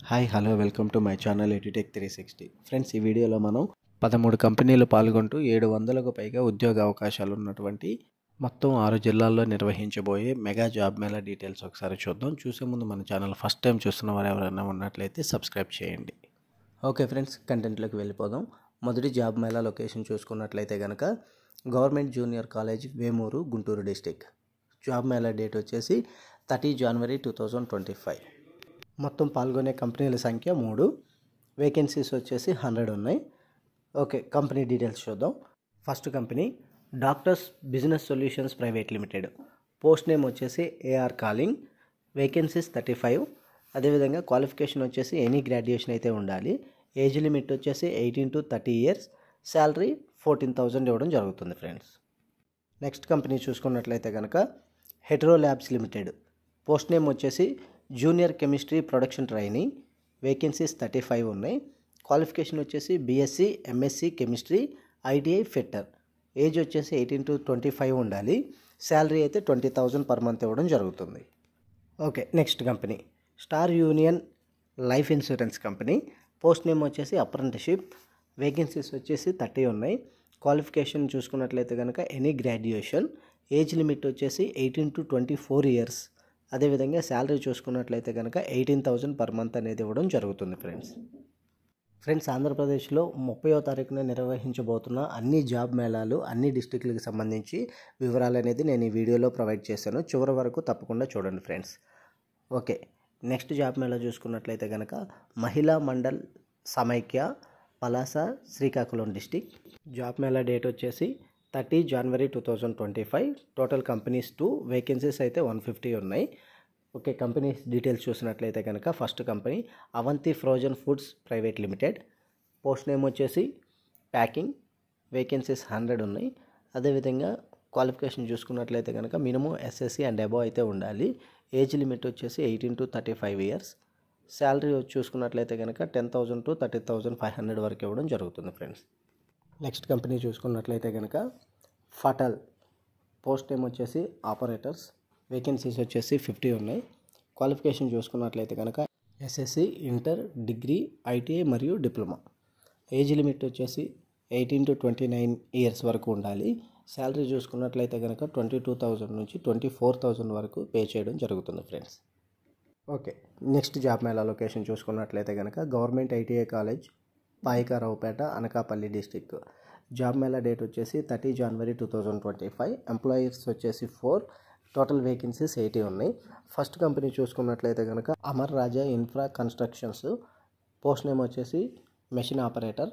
Hi hello welcome to my channel edutech 360. Friends, ఈ వీడియోలో మనం 13 కంపెనీలు పాల్గొంటూ 700కు పైగా ఉద్యోగ అవకాశాలు ఉన్నటువంటి మొత్తం 6 జిల్లాల్లో నిర్వహించబోయే మెగా జాబ్ మేళా డీటెయిల్స్ ఒకసారి చూద్దాం. చూసే ముందు మన ఛానల్ ఫస్ట్ టైం చూస్తున్న వారు ఎవరైనా ఉన్నట్లయితే సబ్స్క్రైబ్ చేయండి. ఓకే ఫ్రెండ్స్, కంటెంట్లోకి వెళ్ళిపోదాం. మొదటి జాబ్ మేళా లొకేషన్ చూసుకున్నట్లయితే కనుక government junior college, Vemuru, Guntur district. Job mela date వచ్చేసి 30 జనవరి 2025. మొత్తం పాల్గొనే కంపెనీల సంఖ్య 3, వేకెన్సీస్ వచ్చేసి 100 ఉన్నాయి. ఓకే, కంపెనీ డీటెయిల్స్ చూద్దాం. First company doctors business solutions private limited. Post name వచ్చేసి ఏఆర్ కాలింగ్. వేకెన్సీస్ 35. అదేవిధంగా క్వాలిఫికేషన్ వచ్చేసి ఎనీ గ్రాడ్యుయేషన్ అయితే ఉండాలి. ఏజ్ లిమిట్ వచ్చేసి 18 to 30 years. శాలరీ 14,000 ఇవ్వడం జరుగుతుంది ఫ్రెండ్స్. నెక్స్ట్ కంపెనీ చూసుకున్నట్లయితే కనుక Hetero labs limited. Post name వచ్చేసి junior chemistry production training. Vacancies 35 ఉన్నాయి. క్వాలిఫికేషన్ వచ్చేసి BSc, MSc chemistry, ITI fitter. Age వచ్చేసి 18 to 25 ఉండాలి. శాలరీ అయితే 20,000 పర్ మంత్ ఇవ్వడం జరుగుతుంది. Okay, next company star union life insurance company. Post name వచ్చేసి అప్రెంటిస్షిప్. వేకెన్సీస్ వచ్చేసి 30 ఉన్నాయి. క్వాలిఫికేషన్ చూసుకున్నట్లయితే కనుక ఎనీ గ్రాడ్యుయేషన్. ఏజ్ లిమిట్ వచ్చేసి 18 to 24 years. అదేవిధంగా శాలరీ చూసుకున్నట్లయితే కనుక 18,000 పర్ మంత్ అనేది ఇవ్వడం జరుగుతుంది ఫ్రెండ్స్, ఆంధ్రప్రదేశ్లో 30వ తారీఖున నిర్వహించబోతున్న అన్ని జాబ్ మేళాలు, అన్ని డిస్టిక్లకు సంబంధించి వివరాలు అనేది నేను ఈ వీడియోలో ప్రొవైడ్ చేశాను. చివరి వరకు తప్పకుండా చూడండి friends. Okay, next job Mela చూసుకున్నట్లయితే కనుక మహిళా మండల్ సమైక్య, Palasa, Srikakulam district. Job mela date వచ్చేసి 30 జనవరి 2025. టోటల్ కంపెనీస్ 2, వేకెన్సీస్ అయితే 150 ఉన్నాయి. ఓకే, కంపెనీస్ డీటెయిల్స్ చూసినట్లయితే కనుక first company Avanti frozen foods private limited. Post name వచ్చేసి ప్యాకింగ్. వేకెన్సీస్ 100 ఉన్నాయి. అదేవిధంగా క్వాలిఫికేషన్ చూసుకున్నట్లయితే కనుక మినిమం ఎస్ఎస్సి అండ్ అబోవ్ అయితే ఉండాలి. ఏజ్ లిమిట్ వచ్చేసి 18 to 35 years. శాలరీ చూసుకున్నట్లయితే కనుక 10,000 to 30,500 వరకు ఇవ్వడం జరుగుతుంది ఫ్రెండ్స్. నెక్స్ట్ కంపెనీ చూసుకున్నట్లయితే కనుక ఫటల్. పోస్ట్ నేమ్ వచ్చేసి ఆపరేటర్స్. వేకెన్సీస్ వచ్చేసి 50 ఉన్నాయి. క్వాలిఫికేషన్ చూసుకున్నట్లయితే కనుక ఎస్ఎస్సి, ఇంటర్, డిగ్రీ, ఐటీఐ మరియు డిప్లొమా. ఏజ్ లిమిట్ వచ్చేసి 18 to 29 years వరకు ఉండాలి. శాలరీ చూసుకున్నట్లయితే కనుక 22,000 నుంచి 24,000 వరకు పే చేయడం జరుగుతుంది friends. Okay, next job mela location చూసుకున్నట్లయితే కనుక government ITI college, Payakaraopeta, Anakapalli district. Job mela date వచ్చేసి 30 జనవరి 2025. ఎంప్లాయీస్ వచ్చేసి 4. టోటల్ వేకెన్సీస్ 80 ఉన్నాయి. ఫస్ట్ కంపెనీ చూసుకున్నట్లయితే కనుక అమర్ రాజా ఇన్ఫ్రా కన్స్ట్రక్షన్స్. పోస్ట్ నేమ్ వచ్చేసి మెషిన్ ఆపరేటర్.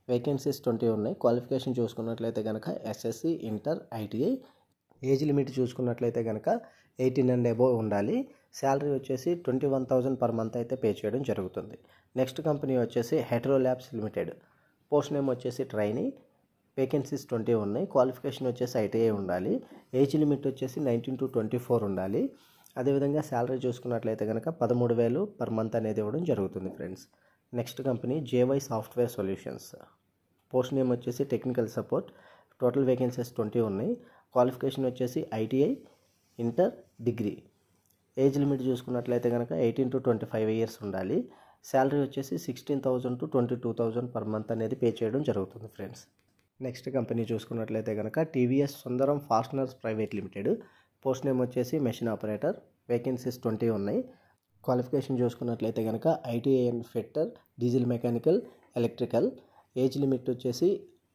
వేకెన్సీస్ 20 ఉన్నాయి. క్వాలిఫికేషన్ చూసుకున్నట్లయితే కనుక SSC, inter, ITI. Age limit చూసుకున్నట్లయితే కనుక 18 and above ఉండాలి. శాలరీ వచ్చేసి 21,000 పర్ మంత్ అయితే పే చేయడం జరుగుతుంది. నెక్స్ట్ కంపెనీ వచ్చేసి Hetero labs limited. Post name వచ్చేసి ట్రైనీ. వేకెన్సీస్ 20 ఉన్నాయి. క్వాలిఫికేషన్ వచ్చేసి ఐటీఐ ఉండాలి. ఏజ్ లిమిట్ వచ్చేసి 19 to 24 ఉండాలి. అదేవిధంగా శాలరీ చూసుకున్నట్లయితే కనుక 13,000 పర్ మంత్ అనేది ఇవ్వడం జరుగుతుంది friends. Next company JY software solutions. Post name వచ్చేసి టెక్నికల్ సపోర్ట్. టోటల్ వేకెన్సీస్ 20 ఉన్నాయి. క్వాలిఫికేషన్ వచ్చేసి ITI, inter, degree. Age limit చూసుకున్నట్లయితే కనుక 18 to 25 years ఉండాలి. శాలరీ వచ్చేసి 16,000 to 22,000 పర్ మంత్ అనేది పే చేయడం జరుగుతుంది ఫ్రెండ్స్. నెక్స్ట్ కంపెనీ చూసుకున్నట్లయితే కనుక TVS Sundaram fasteners private limited. Post name వచ్చేసి మెషిన్ ఆపరేటర్. వేకెన్సీస్ 20 ఉన్నాయి. క్వాలిఫికేషన్ చూసుకున్నట్లయితే కనుక ITI and fitter, diesel mechanical, electrical. Age limit వచ్చేసి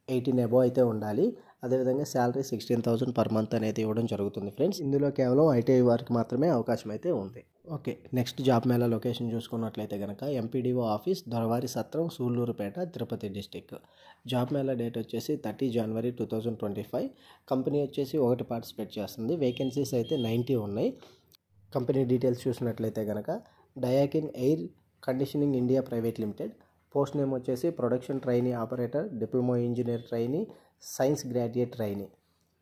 18 above అయితే ఉండాలి. అదేవిధంగా శాలరీ 16,000 పర్ మంత్ అనేది ఇవ్వడం జరుగుతుంది ఫ్రెండ్స్. ఇందులో కేవలం ఐటీఐ వారికి మాత్రమే అవకాశం అయితే ఉంది. Okay, next job mela location చూసుకున్నట్లయితే కనుక ఎంపీడీఓ ఆఫీస్, దొరవారి సత్రం, Sullurpeta, Tirupati district. Job mela date వచ్చేసి 30 జనవరి 2025. కంపెనీ వచ్చేసి 1 పార్టిసిపేట్ చేస్తుంది. వేకెన్సీస్ అయితే 90 ఉన్నాయి. కంపెనీ డీటెయిల్స్ చూసినట్లయితే కనుక Daikin air conditioning India private limited. Post name వచ్చేసి production trainee operator, diploma engineer trainee, science graduate trainee.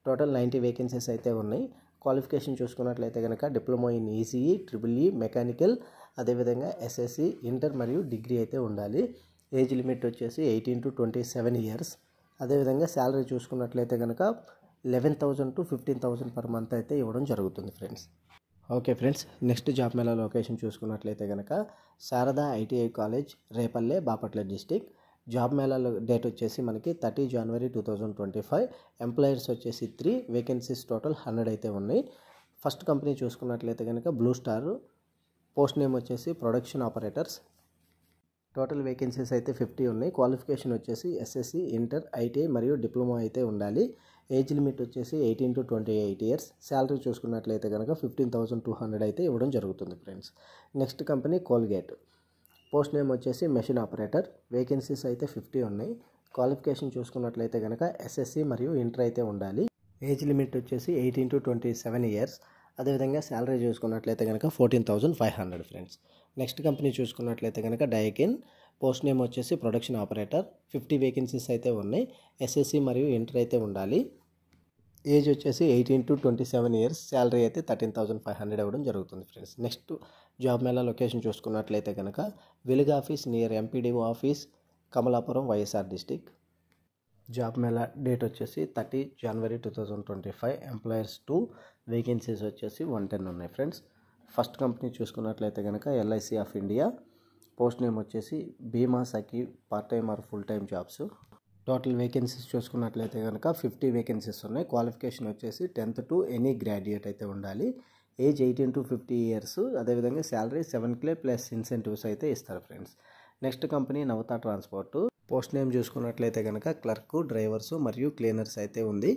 Total 90 vacancies అయితే ఉన్నాయి. క్వాలిఫికేషన్ చూసుకున్నట్లయితే కనుక diploma in ECE, triple E, mechanical, అదేవిధంగా ఎస్ఎస్సి, ఇంటర్ మరియు డిగ్రీ అయితే ఉండాలి. ఏజ్ లిమిట్ వచ్చేసి 18 to 27 years. అదేవిధంగా శాలరీ చూసుకున్నట్లయితే కనుక 11,000 to 15,000 పర్ మంత్ అయితే ఇవ్వడం జరుగుతుంది friends. Okay friends, next job mela location చూసుకున్నట్లయితే కనుక Sharada ITI college, Repalle, Bapatla district. Job మేళాలో డేట్ వచ్చేసి మనకి 30 జనవరి 2025. ఎంప్లాయర్స్ వచ్చేసి 3, వేకెన్సీస్ టోటల్ 100 అయితే ఉన్నాయి. ఫస్ట్ కంపెనీ చూసుకున్నట్లయితే కనుక బ్లూ స్టార్, పోస్ట్ నేమ్ వచ్చేసి ప్రొడక్షన్ ఆపరేటర్స్. టోటల్ వేకెన్సీస్ అయితే 50 ఉన్నాయి. క్వాలిఫికేషన్ వచ్చేసి ఎస్ఎస్సి, ఇంటర్, ఐటీఐ మరియు డిప్లొమా అయితే ఉండాలి. ఏజ్ లిమిట్ వచ్చేసి 18 to 28 ఇయర్స్. శాలరీ చూసుకున్నట్లయితే కనుక 15,200 అయితే ఇవ్వడం జరుగుతుంది friends. Next company Colgate, post name వచ్చేసి మెషిన్ ఆపరేటర్. వేకెన్సీస్ అయితే 50 ఉన్నాయి. క్వాలిఫికేషన్ చూసుకున్నట్లయితే కనుక ఎస్ఎస్సి మరియు ఇంటర్ అయితే ఉండాలి. ఏజ్ లిమిట్ వచ్చేసి 18 to 27 ఇయర్స్. అదేవిధంగా శాలరీ చూసుకున్నట్లయితే కనుక 14,500 ఫ్రెండ్స్. నెక్స్ట్ కంపెనీ చూసుకున్నట్లయితే కనుక డైకిన్, పోస్ట్ నేమ్ వచ్చేసి ప్రొడక్షన్ ఆపరేటర్. 50 వేకెన్సీస్ అయితే ఉన్నాయి. ఎస్ఎస్సి మరియు ఇంటర్ అయితే ఉండాలి. ఏజ్ వచ్చేసి 18 to 27 ఇయర్స్. శాలరీ అయితే 13,500 ఇవ్వడం జరుగుతుంది friends. Next job mela location చూసుకున్నట్లయితే కనుక వెలుగు office near MPDO office, Kamalapuram, YSR district. Job mela date వచ్చేసి 30 జనవరి 2025. ఎంప్లాయర్స్ 2, వేకెన్సీస్ వచ్చేసి 110 ఉన్నాయి ఫ్రెండ్స్. ఫస్ట్ కంపెనీ చూసుకున్నట్లయితే కనుక LIC of India, post name వచ్చేసి Bima Sakhi, part time or full time jobs. Total vacancies చూసుకున్నట్లయితే కనుక 50 వేకెన్సీస్ ఉన్నాయి. క్వాలిఫికేషన్ వచ్చేసి 10th to ఎనీ గ్రాడ్యుయేట్ అయితే ఉండాలి. Age 18 to 50 years. అదేవిధంగా శాలరీ 7K ప్లస్ ఇన్సెంటివ్స్ అయితే ఇస్తారు ఫ్రెండ్స్. నెక్స్ట్ కంపెనీ నవత ట్రాన్స్పోర్ట్, పోస్ట్ నేమ్ చూసుకున్నట్లయితే కనుక క్లర్క్, డ్రైవర్స్ మరియు క్లీనర్స్ అయితే ఉంది.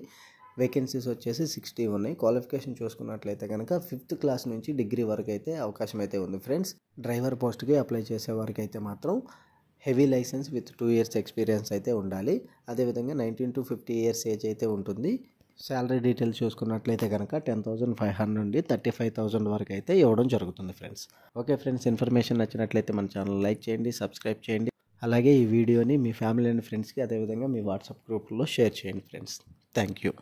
వేకెన్సీస్ వచ్చేసి 60 ఉన్నాయి. క్వాలిఫికేషన్ చూసుకున్నట్లయితే కనుక 5th క్లాస్ నుంచి డిగ్రీ వరకు అయితే అవకాశం అయితే ఉంది ఫ్రెండ్స్. డ్రైవర్ పోస్ట్కి అప్లై చేసే వారికి అయితే మాత్రం heavy licence with 2 years experience అయితే ఉండాలి. అదేవిధంగా 19 to 50 ఇయర్స్ ఏజ్ అయితే ఉంటుంది. శాలరీ డీటెయిల్స్ చూసుకున్నట్లయితే కనుక 10,500 నుండి 35,000 వరకు అయితే ఇవ్వడం జరుగుతుంది ఫ్రెండ్స్. ఓకే ఫ్రెండ్స్, ఇన్ఫర్మేషన్ నచ్చినట్లయితే మన ఛానల్ లైక్ చేయండి, సబ్స్క్రైబ్ చేయండి. అలాగే ఈ వీడియోని మీ ఫ్యామిలీ అండ్ ఫ్రెండ్స్కి, అదేవిధంగా మీ వాట్సాప్ గ్రూప్లో షేర్ చేయండి ఫ్రెండ్స్. Thank you.